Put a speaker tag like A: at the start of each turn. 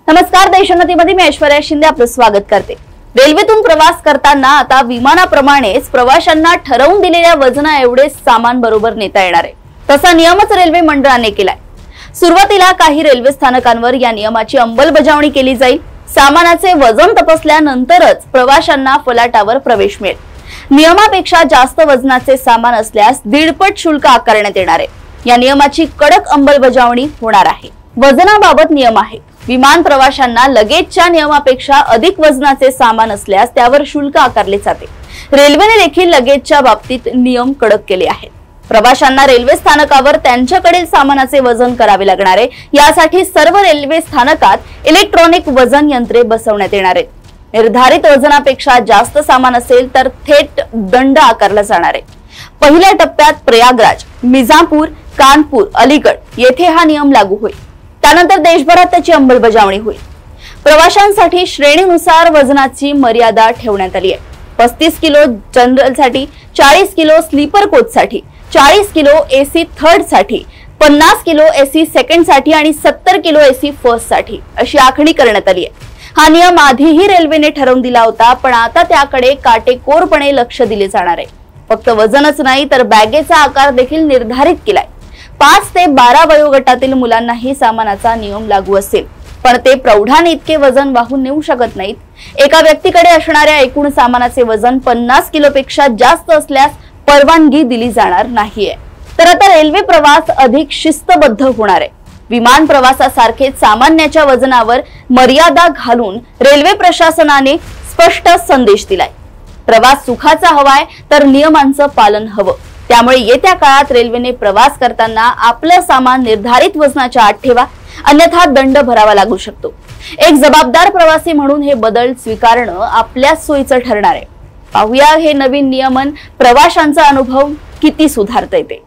A: नमस्कार, देशोन्नतीमध्ये मी ऐश्वर्या शिंदे आपलं स्वागत करते। रेल्वेतून प्रवास करताना आता विमानाप्रमाणेच प्रवाशांना ठरवून दिलेल्या वजना एवढे सामान बरोबर नेता येणार आहे, तसा नियमच रेल्वे मंडळाने केलाय। सुरुवातीला काही रेल्वे स्थानकांवर या नियमाची अंमलबजावणी केली जाईल। सामानाचे वजन तपासल्यानंतरच प्रवाशांना फलाटावर प्रवेश मिळेल। नियमापेक्षा जास्त वजनाचे सामान असल्यास दीडपट शुल्क आकारण्यात येणार आहे। या नियमाची कडक अंमलबजावणी होणार आहे। वजनाबाबत नियम आहे। विमान प्रवाशांना लगेजच्या नियमापेक्षा अधिक वजनाचे सामान असल्यास त्यावर शुल्क आकारले जाते। रेल्वेने देखील लगेजच्या बाबतीत नियम कडक केले आहेत। प्रवाशांना रेल्वे स्थानकावर त्यांच्याकडील सामानाचे वजन करावे लागणार आहे। यासाठी सर्व रेल्वे स्थानकात इलेक्ट्रॉनिक वजन यंत्रे बसवण्यात येणार आहेत। निर्धारित वजनापेक्षा जास्त सामान असेल तर थेट दंड आकारला जाणार आहे। पहिल्या टप्प्यात प्रयागराज, मिर्झापूर, कानपूर, अलीगड येथे हा नियम लागू होईल। त्यानंतर देशभरात त्याची अंमलबजावणी होईल। प्रवाशांसाठी श्रेणीनुसार वजनाची मर्यादा ठेवण्यात आली आहे। 35 किलो जनरल साठी, 40 किलो स्लीपर कोच साठी, 40 किलो एसी थर्ड साठी, 50 किलो एसी सेकंड साठी आणि 70 किलो एसी फर्स्ट साठी अशी आखणी करण्यात आली आहे। हा नियम आधीही रेल्वेने ठरवून दिला होता, पण आता त्याकडे काटेकोरपणे लक्ष दिले जाणार आहे। फक्त वजनच नाही तर बॅगेचा आकार देखील निर्धारित केलाय। 5 ते 12 वयोगटातील मुलांनाही सामानाचा नियम लागू असेल, पण ते प्रौढांनी इतके वजन वाहून नेऊ शकत नाहीत। एका व्यक्तीकडे असणाऱ्या एकूण सामानाचे वजन 50 किलोपेक्षा जास्त असल्यास परवानगी दिली जाणार नाहीये। तर आता रेल्वे प्रवास अधिक शिस्तबद्ध होणार आहे। विमान प्रवासासारखेच सामान्याच्या वजनावर मर्यादा घालून रेल्वे प्रशासनाने स्पष्ट संदेश दिलाय। प्रवास सुखाचा हवाय तर नियमांचं पालन हवं। त्यामुळे येत्या काळात रेल्वेने प्रवास करताना आपलं सामान निर्धारित वजनाच्या आत ठेवा, अन्यथा दंड भरावा लागू शकतो। एक जबाबदार प्रवासी म्हणून हे बदल स्वीकारणं आपल्याच सोयीचं ठरणार आहे। पाहूया हे नवीन नियमन प्रवाशांचा अनुभव किती सुधारतंय ते।